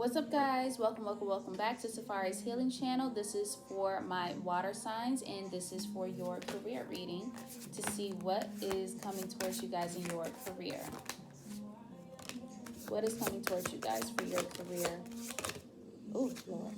What's up, guys? Welcome back to Safari's Healing Channel. This is for my water signs, and this is for your career reading to see what is coming towards you guys in your career. What is coming towards you guys for your career? Oh, Lord.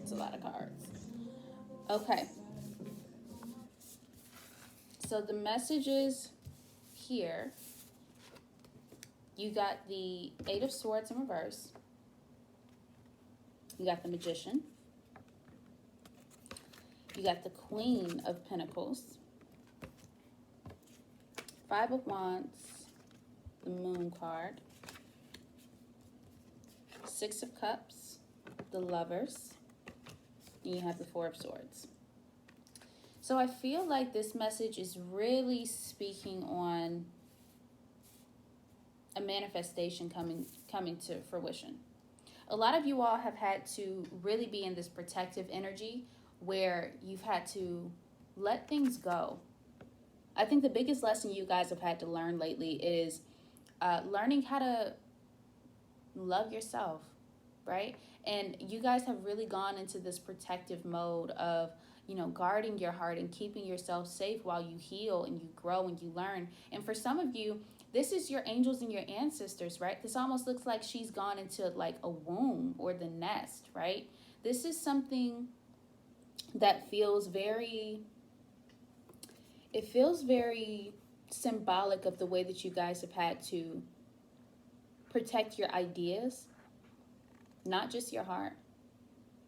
It's a lot of cards. Okay. So the messages here, you got the Eight of Swords in reverse. You got the Magician. You got the Queen of Pentacles. Five of Wands. The Moon card. Six of Cups. The Lovers. And you have the Four of Swords. So I feel like this message is really speaking on a manifestation coming to fruition. A lot of you all have had to really be in this protective energy where you've had to let things go. I think the biggest lesson you guys have had to learn lately is learning how to love yourself, right? And you guys have really gone into this protective mode of, guarding your heart and keeping yourself safe while you heal and you grow and you learn. And for some of you, this is your angels and your ancestors, right? This almost looks like she's gone into like a womb or the nest, right? This is something that feels very symbolic of the way that you guys have had to protect your ideas, not just your heart.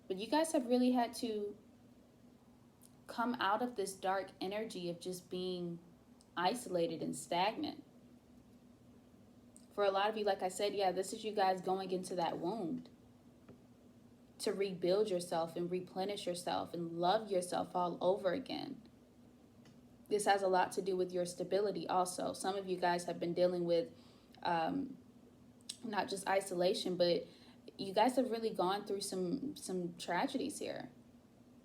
But you guys have really had to come out of this dark energy of just being isolated and stagnant. For a lot of you, like I said, this is you guys going into that wound to rebuild yourself and replenish yourself and love yourself all over again. This has a lot to do with your stability also. Some of you guys have been dealing with not just isolation, but you guys have really gone through some tragedies here.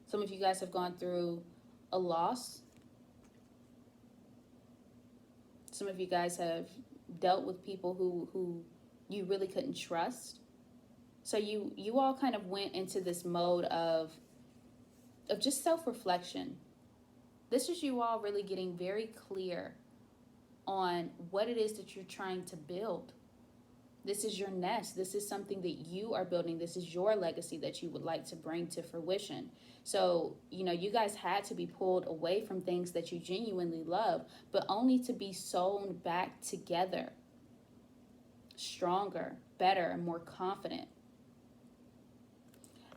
Some of you guys have gone through a loss. Some of you guys have dealt with people who you really couldn't trust. So you all kind of went into this mode of just self-reflection. This is you all really getting very clear on what it is that you're trying to build. This is your nest. This is something that you are building. This is your legacy that you would like to bring to fruition. So, you guys had to be pulled away from things that you genuinely love, but only to be sewn back together, stronger, better, and more confident.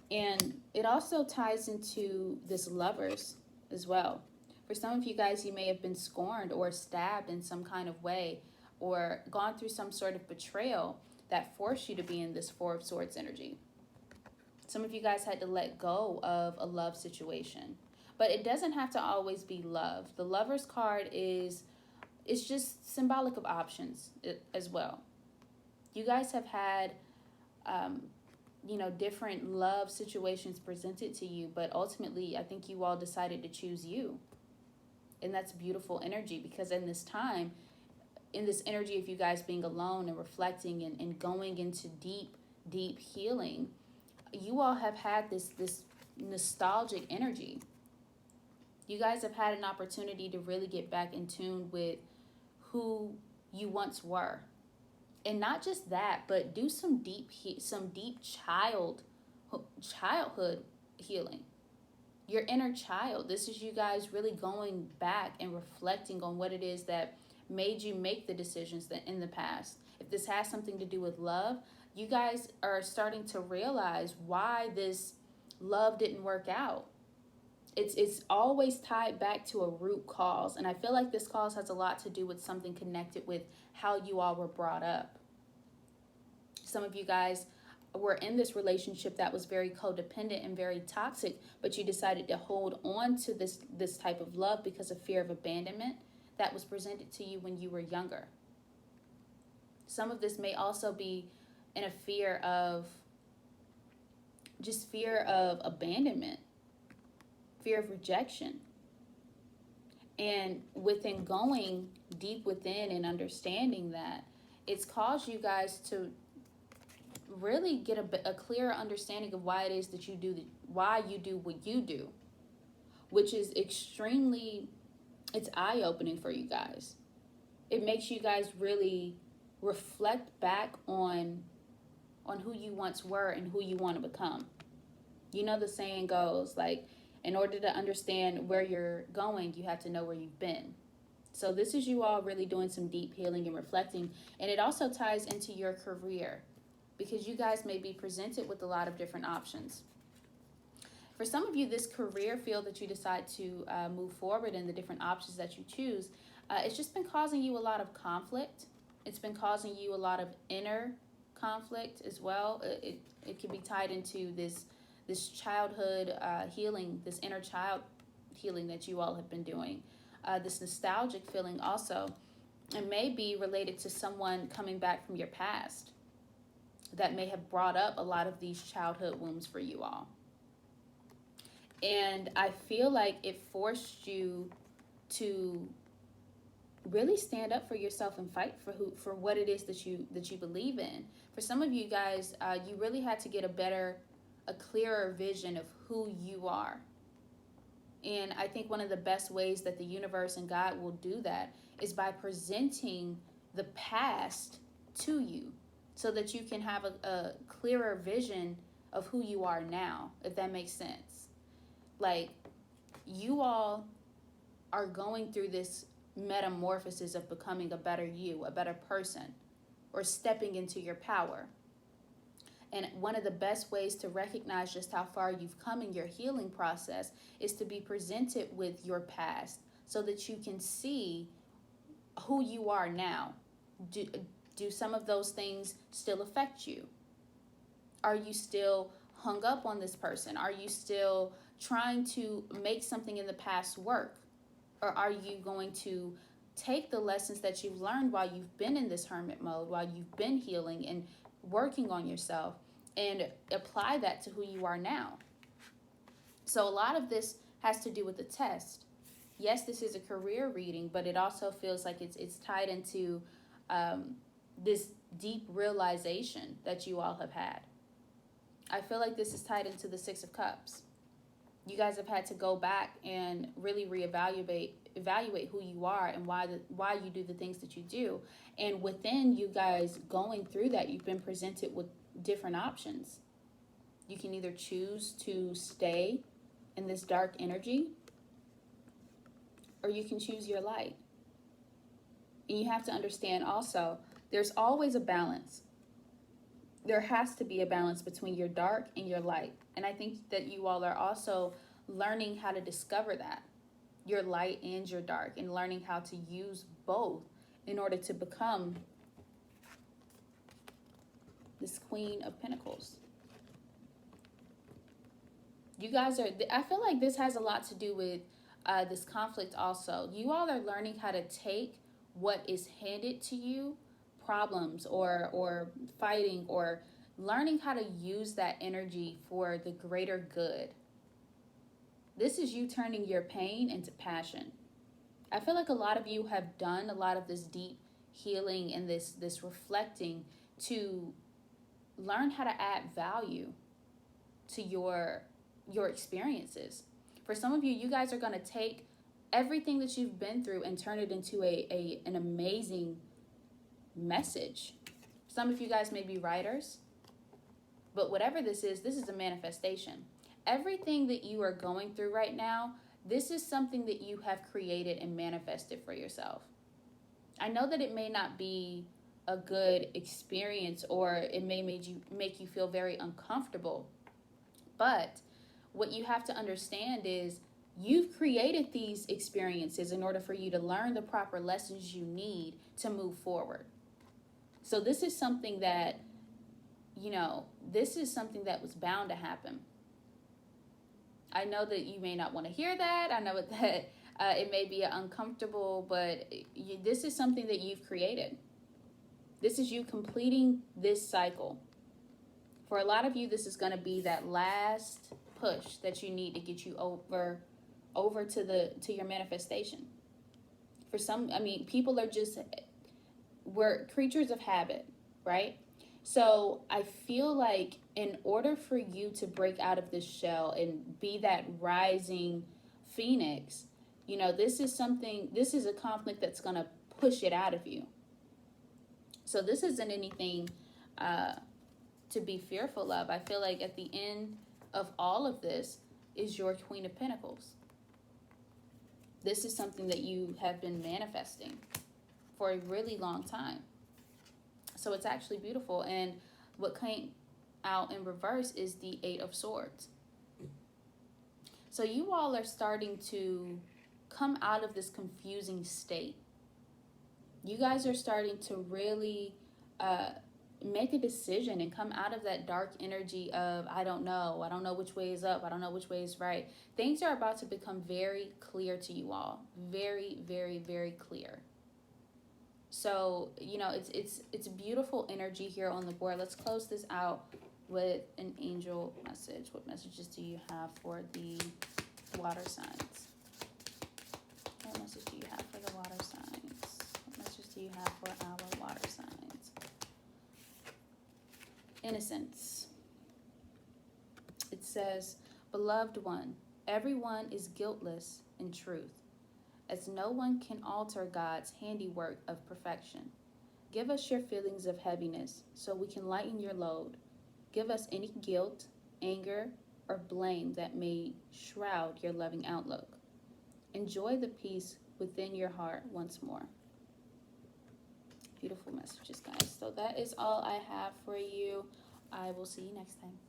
And it also ties into this Lovers as well. For some of you guys, you may have been scorned or stabbed in some kind of way, or gone through some sort of betrayal that forced you to be in this Four of Swords energy. Some of you guys had to let go of a love situation. But it doesn't have to always be love. The Lover's card it's just symbolic of options as well. You guys have had, different love situations presented to you, but ultimately, I think you all decided to choose you. And that's beautiful energy, because in this time, in this energy of you guys being alone and reflecting and going into deep healing, you all have had this nostalgic energy. You guys have had an opportunity to really get back in tune with who you once were. And not just that, but do some deep childhood healing. Your inner child. This is you guys really going back and reflecting on what it is that made you make the decisions that in the past. If this has something to do with love, you guys are starting to realize why this love didn't work out. It's always tied back to a root cause. And I feel like this cause has a lot to do with something connected with how you all were brought up. Some of you guys were in this relationship that was very codependent and very toxic, but you decided to hold on to this type of love because of fear of abandonment that was presented to you when you were younger. Some of this may also be in a fear of abandonment, fear of rejection. And within going deep within and understanding that, it's caused you guys to really get a clearer understanding of why it is that why you do what you do, which is extremely, it's eye-opening for you guys. It makes you guys really reflect back on who you once were and who you want to become. You know, the saying goes, like, in order to understand where you're going, you have to know where you've been. So this is you all really doing some deep healing and reflecting. And it also ties into your career, because you guys may be presented with a lot of different options. For some of you, this career field that you decide to move forward in, the different options that you choose, it's just been causing you a lot of conflict. It's been causing you a lot of inner conflict as well. It can be tied into this childhood healing, this inner child healing that you all have been doing. This nostalgic feeling also. It may be related to someone coming back from your past that may have brought up a lot of these childhood wounds for you all. And I feel like it forced you to really stand up for yourself and fight for what it is that you believe in. For some of you guys, you really had to get a clearer vision of who you are. And I think one of the best ways that the universe and God will do that is by presenting the past to you, so that you can have a clearer vision of who you are now, if that makes sense. Like, you all are going through this metamorphosis of becoming a better you, a better person, or stepping into your power. And one of the best ways to recognize just how far you've come in your healing process is to be presented with your past, so that you can see who you are now. Do some of those things still affect you? Are you still hung up on this person? Are you still trying to make something in the past work? Or are you going to take the lessons that you've learned while you've been in this hermit mode, while you've been healing and working on yourself, and apply that to who you are now? So a lot of this has to do with the test. Yes, this is a career reading, but it also feels like it's tied into this deep realization that you all have had. I feel like this is tied into the Six of Cups. You guys have had to go back and really evaluate who you are and why you do the things that you do. And within you guys going through that, you've been presented with different options. You can either choose to stay in this dark energy, or you can choose your light. And you have to understand also, there's always a balance. There has to be a balance between your dark and your light. And I think that you all are also learning how to discover that, your light and your dark, and learning how to use both in order to become this Queen of Pentacles. You guys I feel like this has a lot to do with this conflict also. You all are learning how to take what is handed to you, problems or fighting, or learning how to use that energy for the greater good. This is you turning your pain into passion. I feel like a lot of you have done a lot of this deep healing and this reflecting to learn how to add value to your experiences. For some of you, you guys are going to take everything that you've been through and turn it into an amazing message. Some of you guys may be writers, but whatever this is a manifestation. Everything that you are going through right now, this is something that you have created and manifested for yourself. I know that it may not be a good experience, or it may make you feel very uncomfortable, but what you have to understand is you've created these experiences in order for you to learn the proper lessons you need to move forward. So this is something that, this is something that was bound to happen. I know that you may not want to hear that. I know that it may be uncomfortable, but this is something that you've created. This is you completing this cycle. For a lot of you, this is going to be that last push that you need to get you over to your manifestation. For some, people are we're creatures of habit, right? So I feel like in order for you to break out of this shell and be that rising phoenix, you know, this is a conflict that's going to push it out of you. So this isn't anything uh, to be fearful of. I feel like at the end of all of this is your Queen of Pentacles. This is something that you have been manifesting for a really long time. So it's actually beautiful. And what came out in reverse is the Eight of Swords. So you all are starting to come out of this confusing state. You guys are starting to really make a decision and come out of that dark energy of I don't know which way is up, I don't know which way is right. Things are about to become very clear to you all. Very, very, very clear. So, you know, it's beautiful energy here on the board. Let's close this out with an angel message. What messages do you have for the water signs? What message do you have for the water signs? What message do you have for our water signs? Innocence. It says, beloved one, everyone is guiltless in truth, as no one can alter God's handiwork of perfection. Give us your feelings of heaviness so we can lighten your load. Give us any guilt, anger, or blame that may shroud your loving outlook. Enjoy the peace within your heart once more. Beautiful messages, guys. So that is all I have for you. I will see you next time.